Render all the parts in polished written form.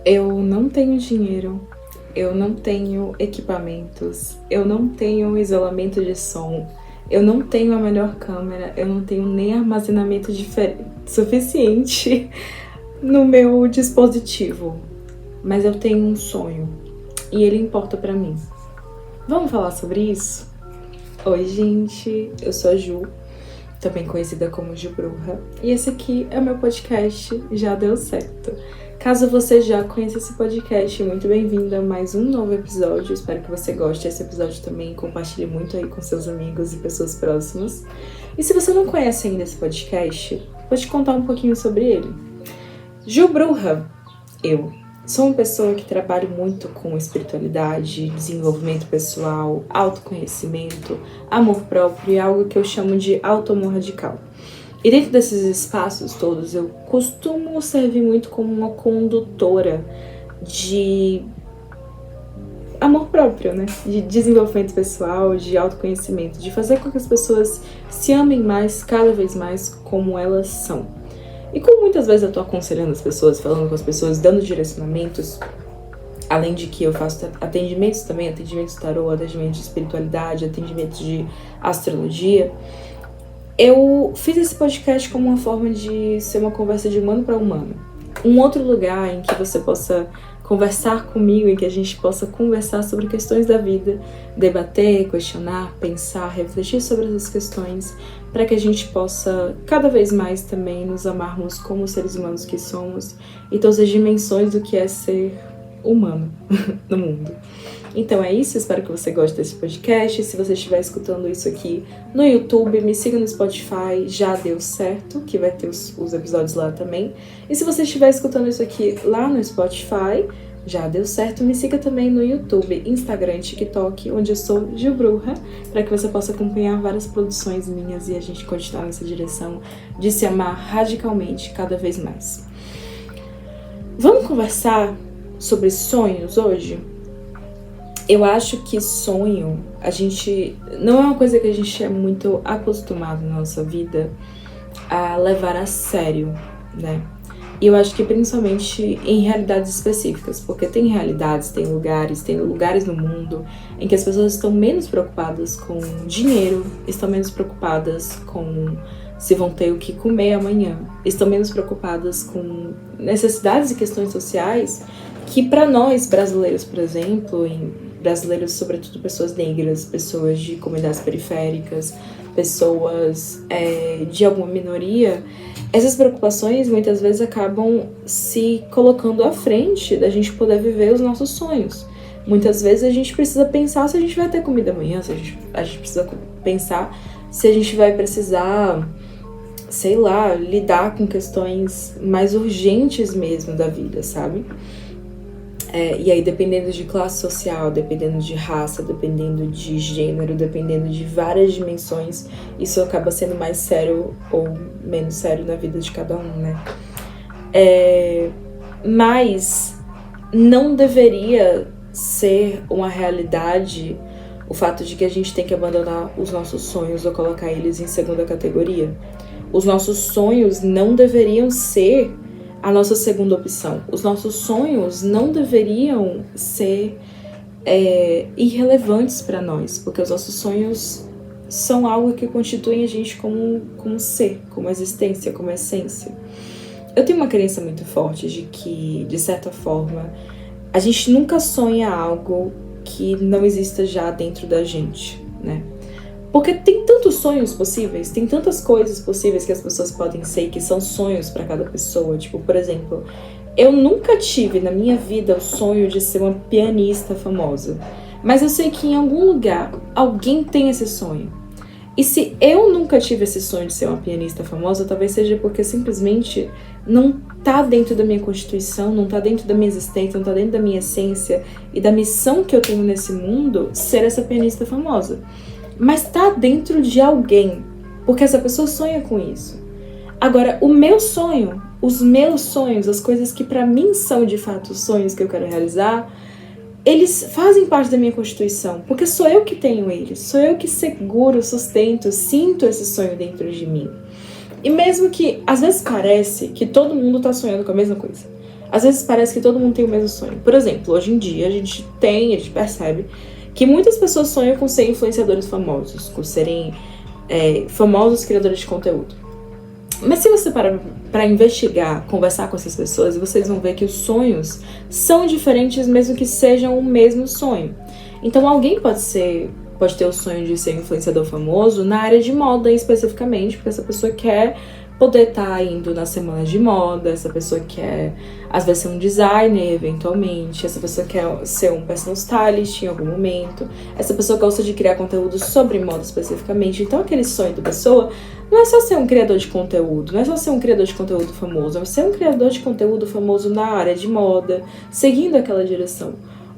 Eu não tenho dinheiro, eu não tenho equipamentos, eu não tenho isolamento de som, eu não tenho a melhor câmera, eu não tenho nem armazenamento suficiente no meu dispositivo. Mas eu tenho um sonho e ele importa pra mim. Vamos falar sobre isso? Oi, gente, eu sou a Ju, também conhecida como Ju Bruja, e esse aqui é o meu podcast Já Deu Certo. Caso você já conheça esse podcast, muito bem-vinda a mais um novo episódio. Espero que você goste desse episódio também, compartilhe muito aí com seus amigos e pessoas próximas. E se você não conhece ainda esse podcast, vou te contar um pouquinho sobre ele. Ju Bruja, eu sou uma pessoa que trabalha muito com espiritualidade, desenvolvimento pessoal, autoconhecimento, amor próprio e algo que eu chamo de auto-amor radical. E dentro desses espaços todos, eu costumo servir muito como uma condutora de amor próprio, né? De desenvolvimento pessoal, de autoconhecimento, de fazer com que as pessoas se amem mais, cada vez mais, como elas são. E como muitas vezes eu tô aconselhando as pessoas, falando com as pessoas, dando direcionamentos, além de que eu faço atendimentos também, atendimentos de tarô, atendimentos de espiritualidade, atendimentos de astrologia, eu fiz esse podcast como uma forma de ser uma conversa de humano para humano. Um outro lugar em que você possa conversar comigo, em que a gente possa conversar sobre questões da vida, debater, questionar, pensar, refletir sobre essas questões, para que a gente possa cada vez mais também nos amarmos como seres humanos que somos e todas as dimensões do que é ser humano no mundo. Então é isso, espero que você goste desse podcast. Se você estiver escutando isso aqui no YouTube, me siga no Spotify, Já Deu Certo, que vai ter os episódios lá também. E se você estiver escutando isso aqui lá no Spotify, Já Deu Certo, me siga também no YouTube, Instagram e TikTok, onde eu sou Gil Bruja, para que você possa acompanhar várias produções minhas e a gente continuar nessa direção de se amar radicalmente cada vez mais. Vamos conversar sobre sonhos hoje? Eu acho que sonho, não é uma coisa que a gente é muito acostumado na nossa vida a levar a sério, né? E eu acho que principalmente em realidades específicas, porque tem realidades, tem lugares no mundo em que as pessoas estão menos preocupadas com dinheiro, estão menos preocupadas com se vão ter o que comer amanhã, estão menos preocupadas com necessidades e questões sociais que para nós brasileiros, por exemplo, brasileiros, sobretudo pessoas negras, pessoas de comunidades periféricas, pessoas de alguma minoria, essas preocupações muitas vezes acabam se colocando à frente da gente poder viver os nossos sonhos. Muitas vezes a gente precisa pensar se a gente vai ter comida amanhã, a gente precisa pensar se a gente vai precisar, sei lá, lidar com questões mais urgentes mesmo da vida, sabe? E aí, dependendo de classe social, dependendo de raça, dependendo de gênero, dependendo de várias dimensões, isso acaba sendo mais sério ou menos sério na vida de cada um, né? Mas não deveria ser uma realidade o fato de que a gente tem que abandonar os nossos sonhos ou colocar eles em segunda categoria. Os nossos sonhos não deveriam ser a nossa segunda opção. Os nossos sonhos não deveriam ser irrelevantes para nós, porque os nossos sonhos são algo que constituem a gente como ser, como existência, como essência. Eu tenho uma crença muito forte de que, de certa forma, a gente nunca sonha algo que não exista já dentro da gente, né? Porque tem tantos sonhos possíveis, tem tantas coisas possíveis que as pessoas podem ser e que são sonhos para cada pessoa. Tipo, por exemplo, eu nunca tive na minha vida o sonho de ser uma pianista famosa. Mas eu sei que em algum lugar alguém tem esse sonho. E se eu nunca tive esse sonho de ser uma pianista famosa, talvez seja porque simplesmente não tá dentro da minha constituição, não tá dentro da minha existência, não tá dentro da minha essência e da missão que eu tenho nesse mundo ser essa pianista famosa. Mas tá dentro de alguém, porque essa pessoa sonha com isso. Agora, o meu sonho, os meus sonhos, as coisas que pra mim são de fato os sonhos que eu quero realizar, eles fazem parte da minha constituição, porque sou eu que tenho eles, sou eu que seguro, sustento, sinto esse sonho dentro de mim. E mesmo que, às vezes parece que todo mundo tá sonhando com a mesma coisa. Às vezes parece que todo mundo tem o mesmo sonho. Por exemplo, hoje em dia a gente percebe que muitas pessoas sonham com ser influenciadores famosos, com serem famosos criadores de conteúdo. Mas se você parar para investigar, conversar com essas pessoas, vocês vão ver que os sonhos são diferentes, mesmo que sejam o mesmo sonho. Então alguém pode ter o sonho de ser influenciador famoso na área de moda especificamente, porque essa pessoa quer poder estar indo nas semanas de moda, essa pessoa quer, às vezes, ser um designer, eventualmente, essa pessoa quer ser um personal stylist em algum momento, essa pessoa gosta de criar conteúdo sobre moda especificamente. Então aquele sonho da pessoa não é só ser um criador de conteúdo, não é só ser um criador de conteúdo famoso, é ser um criador de conteúdo famoso na área de moda, seguindo aquela direção.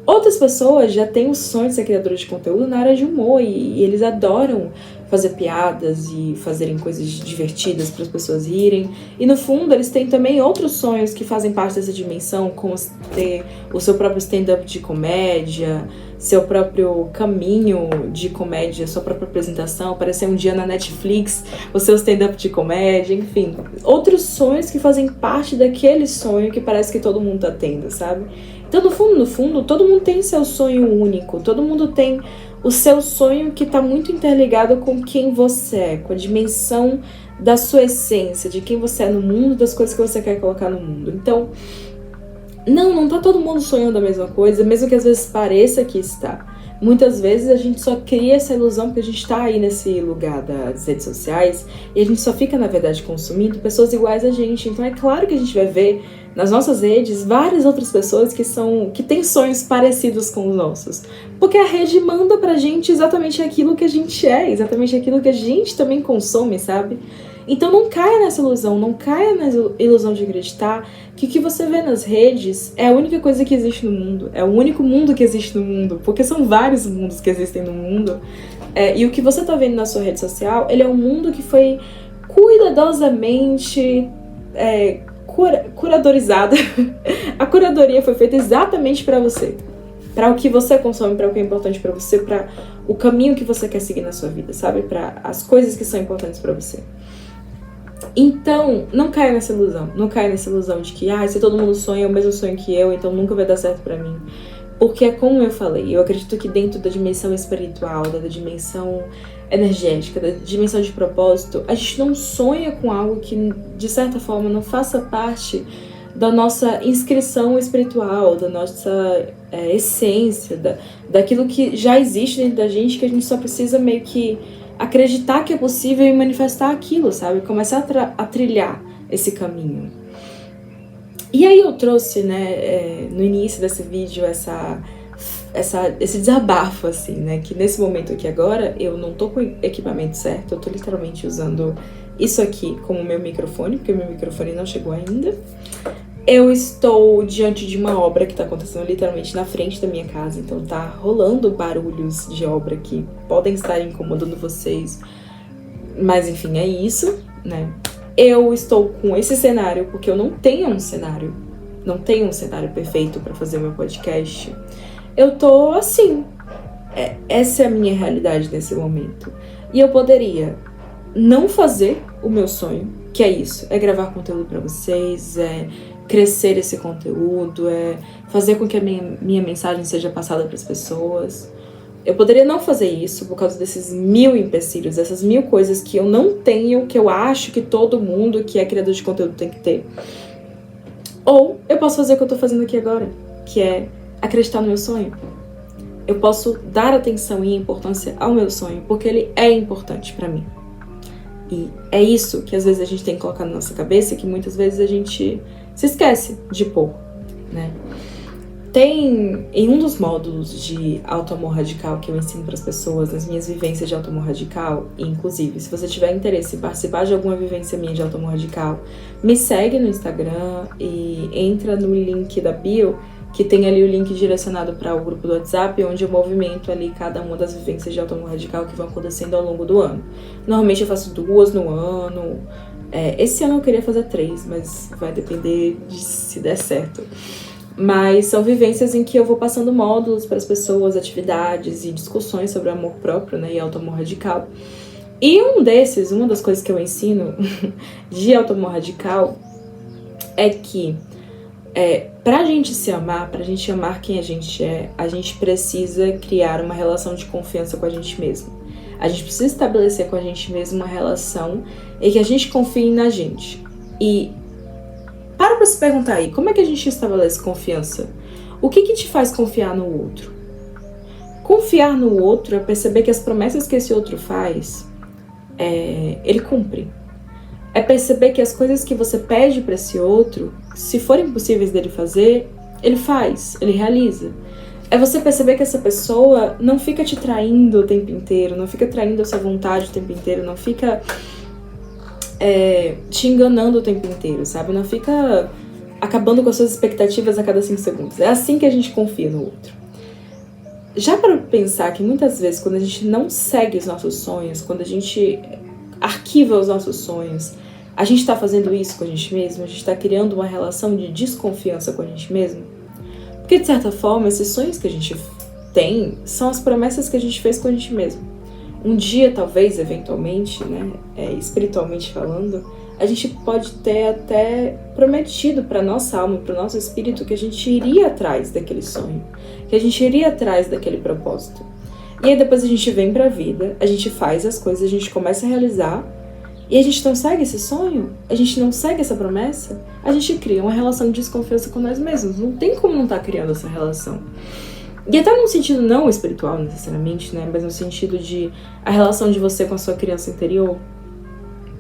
Outras pessoas já têm o sonho de ser criadores de conteúdo na área de humor e eles adoram fazer piadas e fazerem coisas divertidas para as pessoas rirem. E no fundo eles têm também outros sonhos que fazem parte dessa dimensão, como ter o seu próprio stand-up de comédia, seu próprio caminho de comédia, sua própria apresentação, aparecer um dia na Netflix, o seu stand-up de comédia, enfim. Outros sonhos que fazem parte daquele sonho que parece que todo mundo tá tendo, sabe? Então, no fundo, todo mundo tem seu sonho único, todo mundo tem o seu sonho que tá muito interligado com quem você é, com a dimensão da sua essência, de quem você é no mundo, das coisas que você quer colocar no mundo. Então, não tá todo mundo sonhando a mesma coisa, mesmo que às vezes pareça que está. Muitas vezes a gente só cria essa ilusão porque a gente tá aí nesse lugar das redes sociais e a gente só fica, na verdade, consumindo pessoas iguais a gente. Então é claro que a gente vai ver nas nossas redes várias outras pessoas que têm sonhos parecidos com os nossos. Porque a rede manda pra gente exatamente aquilo que a gente é, exatamente aquilo que a gente também consome, sabe? Então não caia nessa ilusão, não caia na ilusão de acreditar que o que você vê nas redes é a única coisa que existe no mundo, é o único mundo que existe no mundo, porque são vários mundos que existem no mundo. E o que você tá vendo na sua rede social, ele é um mundo que foi cuidadosamente curadorizado. A curadoria foi feita exatamente pra você, para o que você consome, para o que é importante pra você, para o caminho que você quer seguir na sua vida, sabe? Para as coisas que são importantes pra você. Então, não caia nessa ilusão de que, se todo mundo sonha o mesmo sonho que eu, então nunca vai dar certo pra mim. Porque é como eu falei, eu acredito que dentro da dimensão espiritual, da dimensão energética, da dimensão de propósito, a gente não sonha com algo que, de certa forma, não faça parte da nossa inscrição espiritual, da nossa essência, daquilo que já existe dentro da gente, que a gente só precisa meio que acreditar que é possível e manifestar aquilo, sabe? Começar a trilhar esse caminho. E aí eu trouxe, no início desse vídeo, esse desabafo, assim, né? Que nesse momento aqui agora, eu não tô com o equipamento certo, eu tô literalmente usando isso aqui como meu microfone, porque o meu microfone não chegou ainda. Eu estou diante de uma obra que tá acontecendo literalmente na frente da minha casa, então tá rolando barulhos de obra que podem estar incomodando vocês, mas enfim, é isso, né? Eu estou com esse cenário porque eu não tenho um cenário perfeito pra fazer o meu podcast. Eu tô assim, essa é a minha realidade nesse momento. E eu poderia não fazer o meu sonho, que é isso, é gravar conteúdo pra vocês, crescer esse conteúdo, fazer com que a minha mensagem seja passada para as pessoas. Eu poderia não fazer isso por causa desses 1000 empecilhos, essas 1000 coisas que eu não tenho, que eu acho que todo mundo que é criador de conteúdo tem que ter. Ou eu posso fazer o que eu tô fazendo aqui agora, que é acreditar no meu sonho. Eu posso dar atenção e importância ao meu sonho, porque ele é importante para mim. E é isso que às vezes a gente tem que colocar na nossa cabeça, que muitas vezes a gente se esquece de pôr, né? Tem, em um dos módulos de autoamor radical que eu ensino para as pessoas, nas minhas vivências de autoamor radical, e inclusive, se você tiver interesse em participar de alguma vivência minha de autoamor radical, me segue no Instagram e entra no link da bio, que tem ali o link direcionado para o grupo do WhatsApp, onde eu movimento ali cada uma das vivências de autoamor radical que vão acontecendo ao longo do ano. Normalmente eu faço 2 no ano. Esse ano eu queria fazer 3, mas vai depender de se der certo. Mas são vivências em que eu vou passando módulos para as pessoas, atividades e discussões sobre amor próprio, né, e autoamor radical. E uma das coisas que eu ensino de autoamor radical é que Pra gente se amar, pra gente amar quem a gente precisa criar uma relação de confiança com a gente mesmo. A gente precisa estabelecer com a gente mesmo uma relação em que a gente confie na gente. E para pra se perguntar aí, como é que a gente estabelece confiança? O que te faz confiar no outro? Confiar no outro é perceber que as promessas que esse outro faz, ele cumpre. É perceber que as coisas que você pede para esse outro, se forem possíveis dele fazer, ele faz, ele realiza. É você perceber que essa pessoa não fica te traindo o tempo inteiro, não fica traindo a sua vontade o tempo inteiro, não fica te enganando o tempo inteiro, sabe? Não fica acabando com as suas expectativas a cada 5 segundos. É assim que a gente confia no outro. Já para pensar que muitas vezes quando a gente não segue os nossos sonhos, quando a gente arquiva os nossos sonhos, a gente está fazendo isso com a gente mesmo, a gente está criando uma relação de desconfiança com a gente mesmo. Porque, de certa forma, esses sonhos que a gente tem são as promessas que a gente fez com a gente mesmo. Um dia, talvez, eventualmente, né, espiritualmente falando, a gente pode ter até prometido para nossa alma, para o nosso espírito, que a gente iria atrás daquele sonho, que a gente iria atrás daquele propósito. E aí depois a gente vem pra vida, a gente faz as coisas, a gente começa a realizar, e a gente não segue esse sonho, a gente não segue essa promessa, a gente cria uma relação de desconfiança com nós mesmos. Não tem como não estar criando essa relação. E até num sentido não espiritual, necessariamente, né? Mas no sentido de a relação de você com a sua criança interior.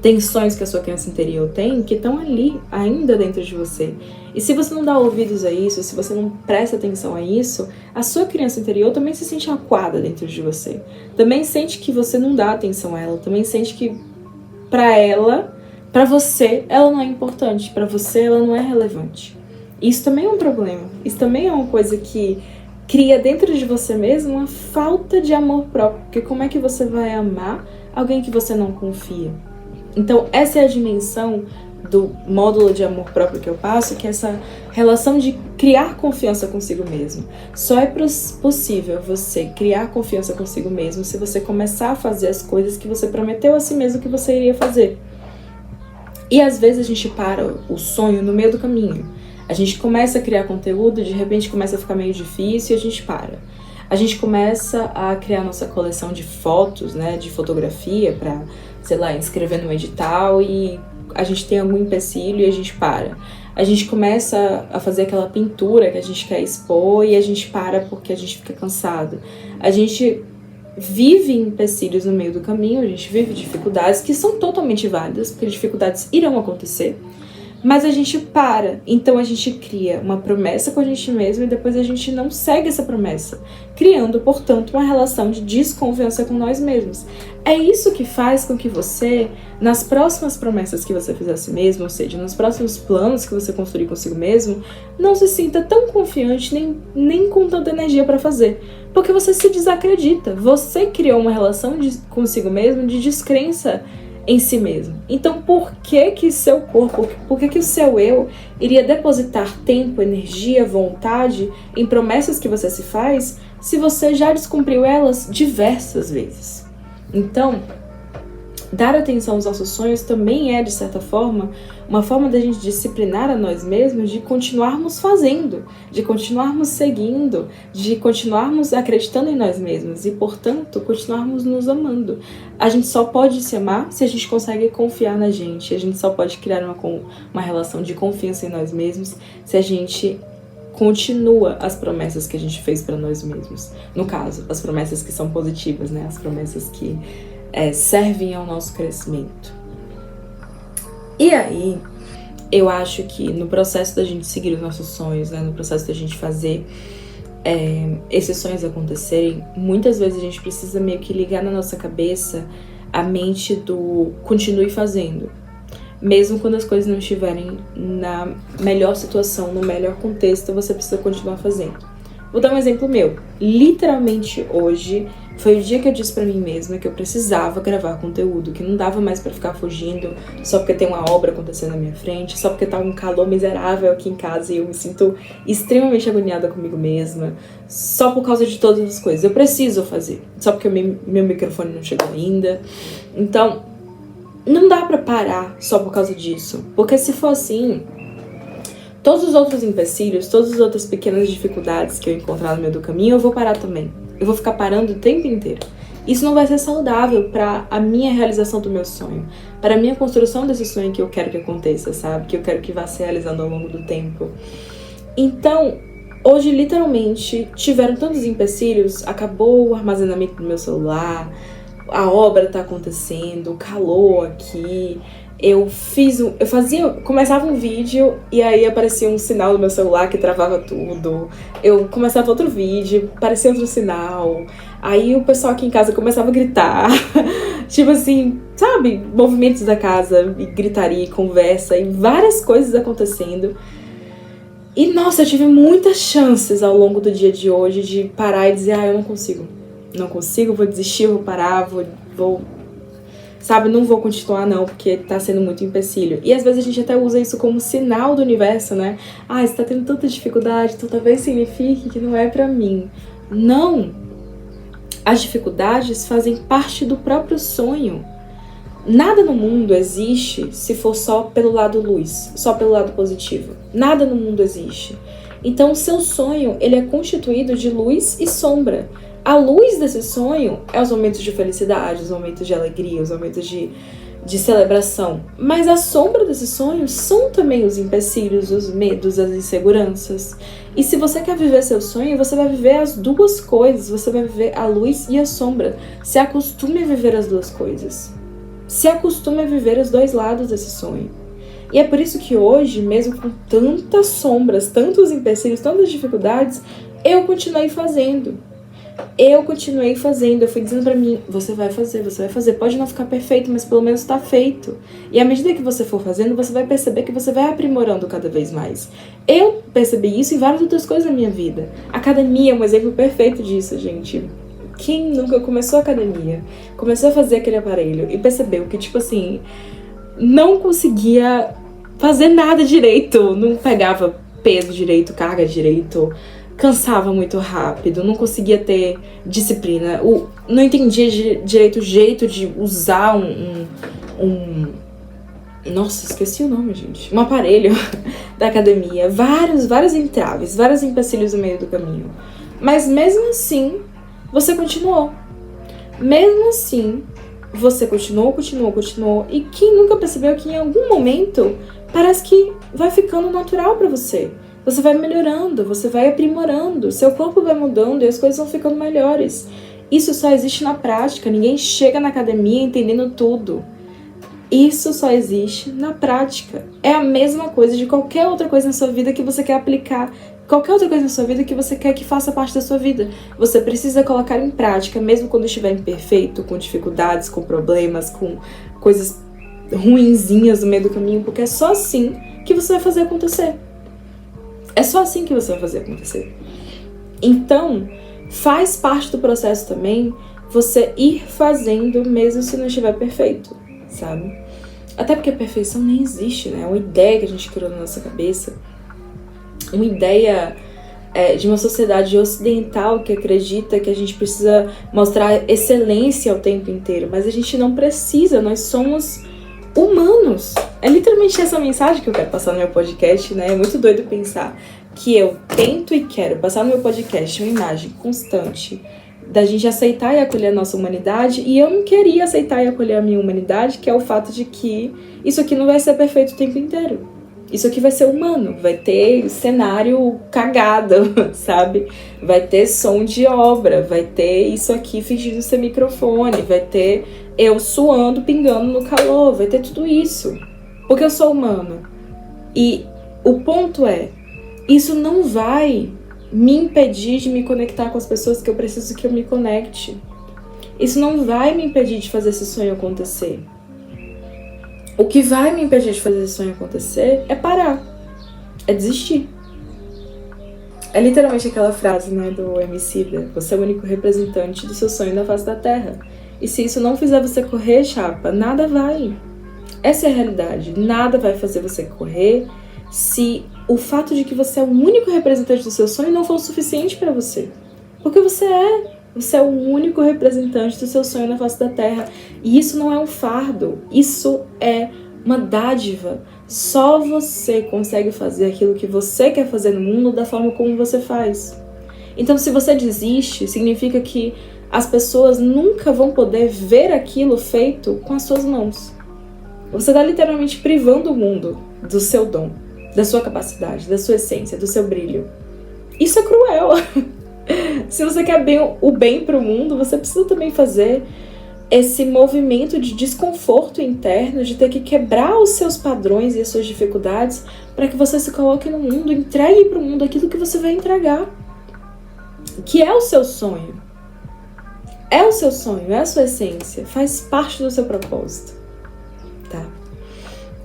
Tem sonhos que a sua criança interior tem que estão ali, ainda dentro de você. E se você não dá ouvidos a isso, se você não presta atenção a isso, a sua criança interior também se sente acuada dentro de você. Também sente que você não dá atenção a ela. Também sente que pra você, ela não é importante. Pra você, ela não é relevante. Isso também é um problema. Isso também é uma coisa que cria dentro de você mesmo uma falta de amor próprio. Porque como é que você vai amar alguém que você não confia? Então, essa é a dimensão do módulo de amor próprio que eu passo, que é essa relação de criar confiança consigo mesmo. Só é possível você criar confiança consigo mesmo se você começar a fazer as coisas que você prometeu a si mesmo que você iria fazer. E às vezes a gente para o sonho no meio do caminho. A gente começa a criar conteúdo, de repente começa a ficar meio difícil e a gente para. A gente começa a criar nossa coleção de fotos, né, de fotografia para, sei lá, inscrever no edital e a gente tem algum empecilho e a gente para. A gente começa a fazer aquela pintura que a gente quer expor e a gente para porque a gente fica cansado. A gente vive empecilhos no meio do caminho, a gente vive dificuldades que são totalmente válidas, porque dificuldades irão acontecer. Mas a gente para, então a gente cria uma promessa com a gente mesmo e depois a gente não segue essa promessa, criando, portanto, uma relação de desconfiança com nós mesmos. É isso que faz com que você, nas próximas promessas que você fizer a si mesmo, ou seja, nos próximos planos que você construir consigo mesmo, não se sinta tão confiante nem com tanta energia para fazer, porque você se desacredita. Você criou uma relação consigo mesmo de descrença em si mesmo. Então, por que seu corpo, por que o seu eu iria depositar tempo, energia, vontade em promessas que você se faz se você já descumpriu elas diversas vezes? Então, dar atenção aos nossos sonhos também é, de certa forma, uma forma da gente disciplinar a nós mesmos de continuarmos fazendo, de continuarmos seguindo, de continuarmos acreditando em nós mesmos e, portanto, continuarmos nos amando. A gente só pode se amar se a gente consegue confiar na gente. A gente só pode criar uma relação de confiança em nós mesmos se a gente continua as promessas que a gente fez para nós mesmos. No caso, as promessas que são positivas, né? As promessas que servem ao nosso crescimento. E aí, eu acho que no processo da gente seguir os nossos sonhos, né, no processo da gente fazer esses sonhos acontecerem, muitas vezes a gente precisa meio que ligar na nossa cabeça a mente do continue fazendo. Mesmo quando as coisas não estiverem na melhor situação, no melhor contexto, você precisa continuar fazendo. Vou dar um exemplo meu. Literalmente hoje foi o dia que eu disse pra mim mesma que eu precisava gravar conteúdo, que não dava mais pra ficar fugindo só porque tem uma obra acontecendo na minha frente, só porque tá um calor miserável aqui em casa e eu me sinto extremamente agoniada comigo mesma, só por causa de todas as coisas. Eu preciso fazer, só porque meu microfone não chegou ainda. Então, não dá pra parar só por causa disso, porque se for assim, todos os outros empecilhos, todas as outras pequenas dificuldades que eu encontrar no meio do caminho, eu vou parar também. Eu vou ficar parando o tempo inteiro. Isso não vai ser saudável para a minha realização do meu sonho, para a minha construção desse sonho que eu quero que aconteça, sabe? Que eu quero que vá se realizando ao longo do tempo. Então, hoje, literalmente, tiveram tantos empecilhos, acabou o armazenamento do meu celular, a obra tá acontecendo, o calor aqui. Começava um vídeo e aí aparecia um sinal no meu celular que travava tudo. Eu começava outro vídeo, aparecia outro sinal. Aí o pessoal aqui em casa começava a gritar. Tipo assim, sabe? Movimentos da casa, e gritaria, e conversa, e várias coisas acontecendo. E nossa, eu tive muitas chances ao longo do dia de hoje de parar e dizer, eu não consigo. Não consigo, vou desistir, vou parar, vou sabe, não vou continuar não, porque tá sendo muito empecilho. E às vezes a gente até usa isso como sinal do universo, né? Você tá tendo tanta dificuldade, então talvez signifique que não é pra mim. Não! As dificuldades fazem parte do próprio sonho. Nada no mundo existe se for só pelo lado luz, só pelo lado positivo. Nada no mundo existe. Então o seu sonho, ele é constituído de luz e sombra. A luz desse sonho é os momentos de felicidade, os momentos de alegria, os momentos de celebração. Mas a sombra desse sonho são também os empecilhos, os medos, as inseguranças. E se você quer viver seu sonho, você vai viver as duas coisas. Você vai viver a luz e a sombra. Se acostume a viver as duas coisas. Se acostume a viver os dois lados desse sonho. E é por isso que hoje, mesmo com tantas sombras, tantos empecilhos, tantas dificuldades, eu continuei fazendo. Eu fui dizendo pra mim, você vai fazer, pode não ficar perfeito, mas pelo menos tá feito. E à medida que você for fazendo, você vai perceber que você vai aprimorando cada vez mais. Eu percebi isso em várias outras coisas da minha vida. A academia é um exemplo perfeito disso, gente. Quem nunca começou a academia, começou a fazer aquele aparelho e percebeu que, tipo assim, não conseguia fazer nada direito, não pegava peso direito, carga direito, cansava muito rápido, não conseguia ter disciplina, não entendia direito o jeito de usar nossa, esqueci o nome, gente. Um aparelho da academia. Vários entraves, vários empecilhos no meio do caminho. Mas mesmo assim, você continuou. Mesmo assim, você continuou. E quem nunca percebeu que em algum momento parece que vai ficando natural pra você. Você vai melhorando, você vai aprimorando, seu corpo vai mudando e as coisas vão ficando melhores. Isso só existe na prática, ninguém chega na academia entendendo tudo. Isso só existe na prática. É a mesma coisa de qualquer outra coisa na sua vida que você quer aplicar, qualquer outra coisa na sua vida que você quer que faça parte da sua vida. Você precisa colocar em prática, mesmo quando estiver imperfeito, com dificuldades, com problemas, com coisas ruinzinhas no meio do caminho, porque é só assim que você vai fazer acontecer. É só assim que você vai fazer acontecer. Então, faz parte do processo também você ir fazendo mesmo se não estiver perfeito, sabe? Até porque a perfeição nem existe, né? É uma ideia que a gente criou na nossa cabeça. Uma ideia de uma sociedade ocidental que acredita que a gente precisa mostrar excelência o tempo inteiro. Mas a gente não precisa, nós somos humanos. É literalmente essa mensagem que eu quero passar no meu podcast, né? É muito doido pensar que eu tento e quero passar no meu podcast uma imagem constante da gente aceitar e acolher a nossa humanidade, e eu não queria aceitar e acolher a minha humanidade, que é o fato de que isso aqui não vai ser perfeito o tempo inteiro. Isso aqui vai ser humano, vai ter cenário cagado, sabe? Vai ter som de obra, vai ter isso aqui fingindo ser microfone, vai ter eu suando, pingando no calor, vai ter tudo isso. Porque eu sou humano. E o ponto é, isso não vai me impedir de me conectar com as pessoas que eu preciso que eu me conecte. Isso não vai me impedir de fazer esse sonho acontecer. O que vai me impedir de fazer esse sonho acontecer é parar, é desistir. É literalmente aquela frase, né, do Emicida: você é o único representante do seu sonho na face da Terra. E se isso não fizer você correr, chapa, nada vai. Essa é a realidade. Nada vai fazer você correr se o fato de que você é o único representante do seu sonho não for o suficiente pra você. Porque você é o único representante do seu sonho na face da Terra. E isso não é um fardo, isso é uma dádiva. Só você consegue fazer aquilo que você quer fazer no mundo da forma como você faz. Então, se você desiste, significa que as pessoas nunca vão poder ver aquilo feito com as suas mãos. Você está literalmente privando o mundo do seu dom, da sua capacidade, da sua essência, do seu brilho. Isso é cruel. Se você quer o bem para o mundo, você precisa também fazer esse movimento de desconforto interno, de ter que quebrar os seus padrões e as suas dificuldades para que você se coloque no mundo, entregue para o mundo aquilo que você vai entregar, que é o seu sonho. É o seu sonho, é a sua essência, faz parte do seu propósito, tá?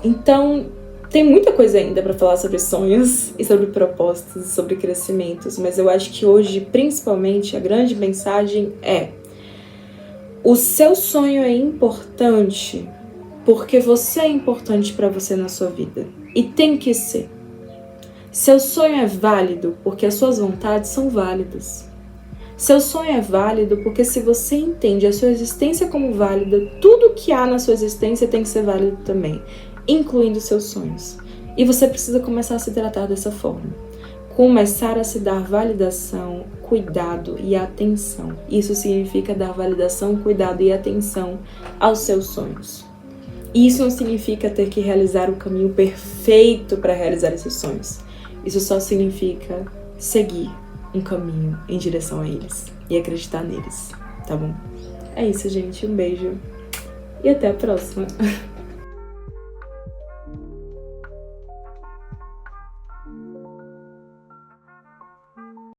Então, tem muita coisa ainda para falar sobre sonhos e sobre propósitos e sobre crescimentos, mas eu acho que hoje, principalmente, a grande mensagem é: o seu sonho é importante porque você é importante para você na sua vida. E tem que ser. Seu sonho é válido porque as suas vontades são válidas. Seu sonho é válido porque se você entende a sua existência como válida, tudo que há na sua existência tem que ser válido também, incluindo seus sonhos. E você precisa começar a se tratar dessa forma. Começar a se dar validação, cuidado e atenção. Isso significa dar validação, cuidado e atenção aos seus sonhos. Isso não significa ter que realizar o caminho perfeito para realizar esses sonhos. Isso só significa seguir um caminho em direção a eles e acreditar neles, tá bom? É isso, gente. Um beijo e até a próxima.